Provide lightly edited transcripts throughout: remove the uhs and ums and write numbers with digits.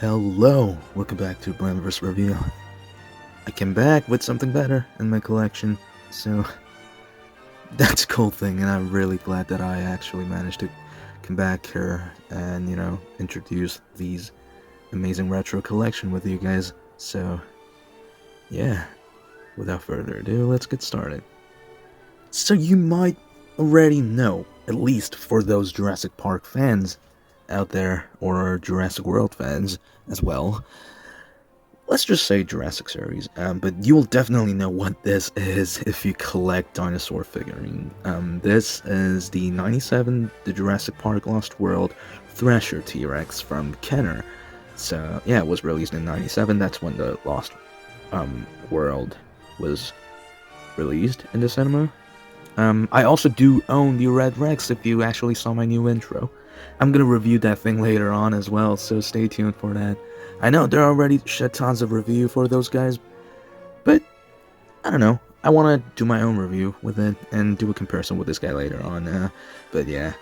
Hello, welcome back to Blendverse Review. I came back with something better in my collection, so that's a cool thing, and I'm really glad that I actually managed to come back here and, introduce these amazing retro collection with you guys. So, yeah, without further ado, let's get started. So you might already know, at least for those Jurassic Park fans out there, or Jurassic World fans as well, let's just say Jurassic series, but you will definitely know what this is if you collect dinosaur figurine. This is the 97, the Jurassic Park Lost World Thrasher T-Rex from Kenner. So, yeah, it was released in 97, that's when the Lost World was released in the cinema. I also do own the Red Rex if you actually saw my new intro. I'm gonna review that thing later on as well, so stay tuned for that. I know there are already shit tons of review for those guys, but I don't know. I want to do my own review with it and do a comparison with this guy later on. But yeah.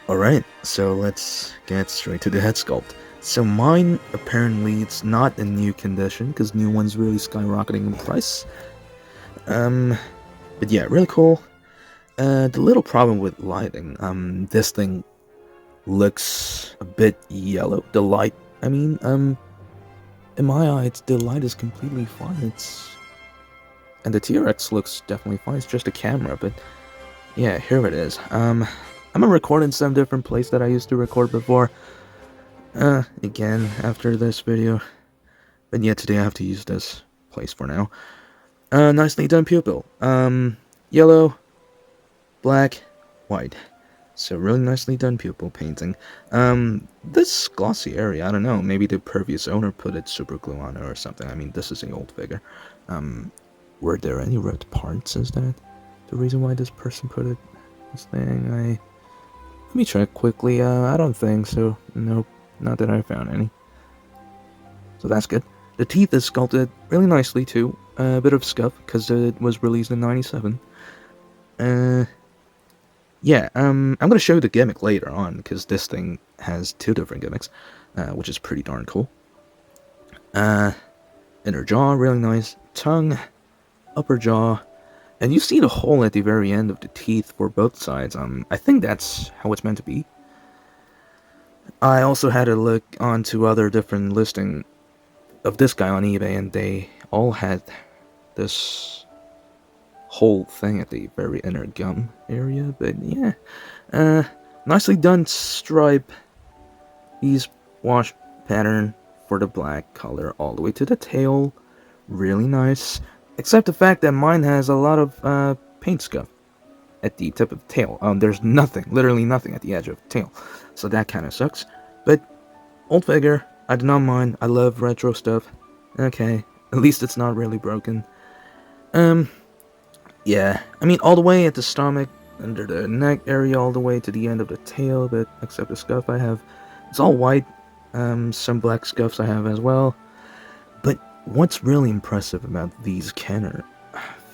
Alright, so let's get straight to the head sculpt. So mine, apparently, it's not in new condition, because new ones really skyrocketing in price. But yeah, really cool. The little problem with lighting, this thing looks a bit yellow. The light, in my eyes, the light is completely fine. And the T-Rex looks definitely fine. It's just a camera, but yeah, here it is. I'm gonna record in some different place that I used to record before. Again, after this video. But yeah, today I have to use this place for now. Nicely done pupil. Yellow, black, white. So really nicely done pupil painting. This glossy area, I don't know, maybe the previous owner put it super glue on it or something. This is an old figure. Were there any red parts? Is that the reason why this person put it this thing? Let me check quickly. I don't think so. Nope, not that I found any. So that's good. The teeth is sculpted really nicely too. A bit of scuff because it was released in 97. Yeah, I'm gonna show you the gimmick later on, because this thing has two different gimmicks, which is pretty darn cool. Inner jaw, really nice. Tongue, upper jaw, and you see the hole at the very end of the teeth for both sides. I think that's how it's meant to be. I also had a look onto other different listing of this guy on eBay, and they all had this whole thing at the very inner gum area, but yeah, nicely done stripe, these wash pattern for the black color all the way to the tail, really nice, except the fact that mine has a lot of paint scuff at the tip of the tail. There's nothing, literally nothing at the edge of the tail, so that kind of sucks, but old figure, I do not mind. I love retro stuff. Okay, at least it's not really broken. Yeah, all the way at the stomach, under the neck area, all the way to the end of the tail, but except the scuff I have, it's all white, some black scuffs I have as well. But what's really impressive about these Kenner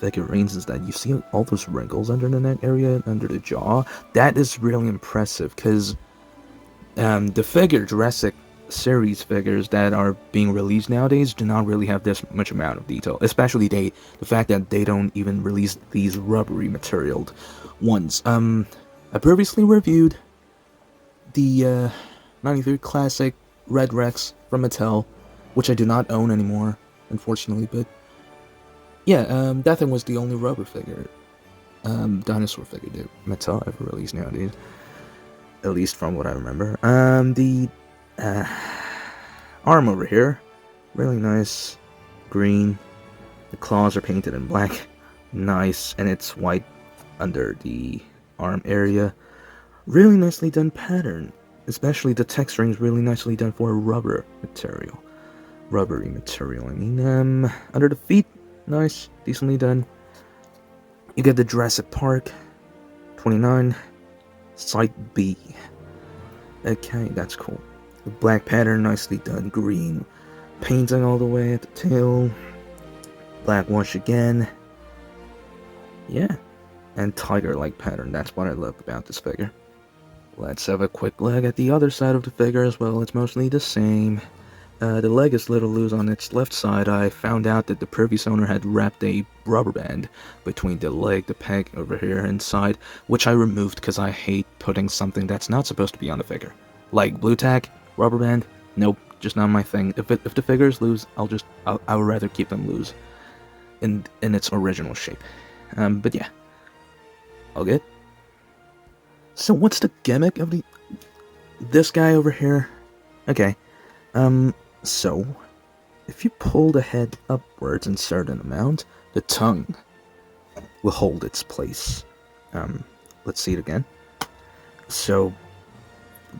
figurines is that you see all those wrinkles under the neck area, under the jaw. That is really impressive, because the figure Jurassic series figures that are being released nowadays do not really have this much amount of detail, especially the fact that they don't even release these rubbery materialed ones. I previously reviewed the 93 classic Red Rex from Mattel, which I do not own anymore, unfortunately, but yeah, that thing was the only rubber figure, dinosaur figure that Mattel ever released nowadays, at least from what I remember. The arm over here, really nice, green. The claws are painted in black, nice, and it's white under the arm area. Really nicely done pattern, especially the texturing is really nicely done for a rubbery material. Under the feet, nice, decently done. You get the Jurassic Park 29 Site B. Okay, that's cool. The black pattern, nicely done. Green painting all the way at the tail. Black wash again. Yeah. And tiger-like pattern. That's what I love about this figure. Let's have a quick look at the other side of the figure as well. It's mostly the same. The leg is a little loose on its left side. I found out that the previous owner had wrapped a rubber band between the leg, the peg over here inside, which I removed because I hate putting something that's not supposed to be on the figure. Like blue tack, rubber band, nope, just not my thing. If the figure is loose, I would rather keep them loose in its original shape. But yeah, all good. So what's the gimmick of this guy over here? Okay, so if you pull the head upwards in a certain amount, the tongue will hold its place. Let's see it again. So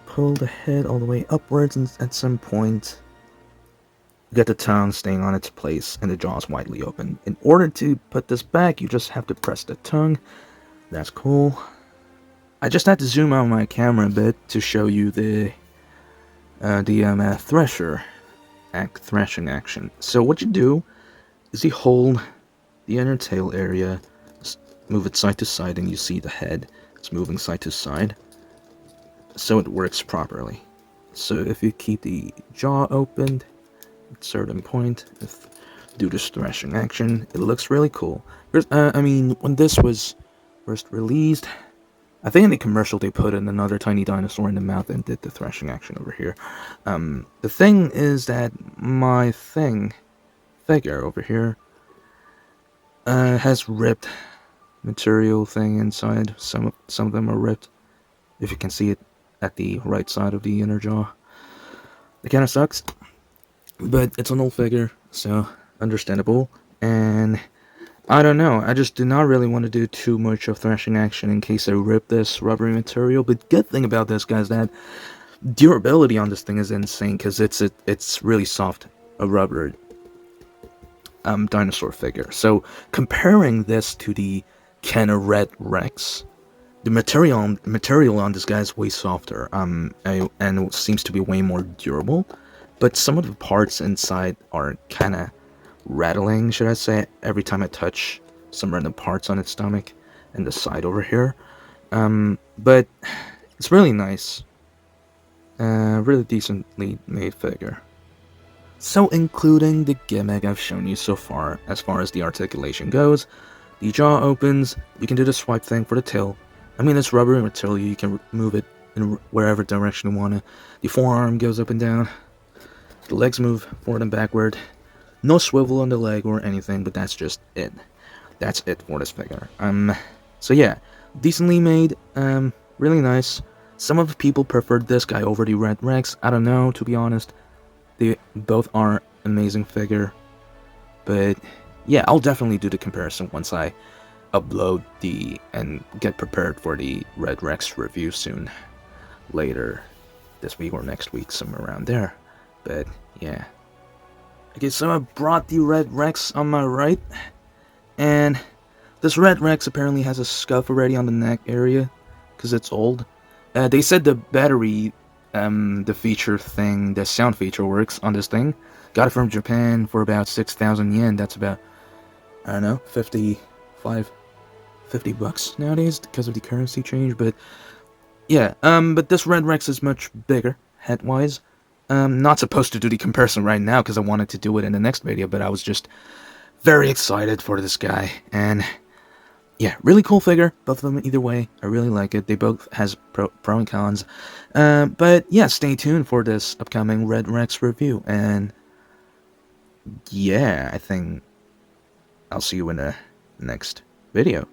pull the head all the way upwards, and at some point you get the tongue staying on its place and the jaws widely open. In order to put this back, you just have to press the tongue. That's cool. I just had to zoom out my camera a bit to show you the Thrasher thrashing action. So what you do is you hold the inner tail area, move it side to side, and you see the head. It's moving side to side, so it works properly. So if you keep the jaw opened at a certain point, do this thrashing action, it looks really cool. I mean, when this was first released, I think in the commercial they put in another tiny dinosaur in the mouth and did the thrashing action over here. The thing is that my figure over here has ripped material thing inside. Some of them are ripped. If you can see it at the right side of the inner jaw. It kind of sucks, but it's an old figure, so understandable. And I don't know, I just do not really want to do too much of thrashing action in case I rip this rubbery material. But good thing about this, guys, that durability on this thing is insane, because it's really soft, a rubber dinosaur figure. So comparing this to the Kenner Red Rex, the material on this guy is way softer, and it seems to be way more durable. But some of the parts inside are kind of rattling, should I say, every time I touch some random parts on its stomach and the side over here. But it's really nice. Really decently made figure. So including the gimmick I've shown you so far, as as the articulation goes, the jaw opens, you can do the swipe thing for the tail. I mean, it's rubbery material, you can move it in wherever direction you want to. The forearm goes up and down, the legs move forward and backward. No swivel on the leg or anything, but that's just it. That's it for this figure. So yeah, decently made, really nice. Some of the people preferred this guy over the Red Rex. I don't know, to be honest. They both are amazing figure. But yeah, I'll definitely do the comparison once I upload and get prepared for the Red Rex review soon. Later this week or next week, somewhere around there. But yeah. Okay, so I brought the Red Rex on my right, and this Red Rex apparently has a scuff already on the neck area, because it's old. They said the battery, the feature thing, the sound feature works on this thing. Got it from Japan for about 6,000 yen, that's about, I don't know, 50 bucks nowadays, because of the currency change, but yeah, but this Red Rex is much bigger, head-wise. Not supposed to do the comparison right now because I wanted to do it in the next video, but I was just very excited for this guy. And yeah, really cool figure, both of them either way. I really like it. They both has pro and cons. But yeah, stay tuned for this upcoming Red Rex review. And yeah, I think I'll see you in the next video.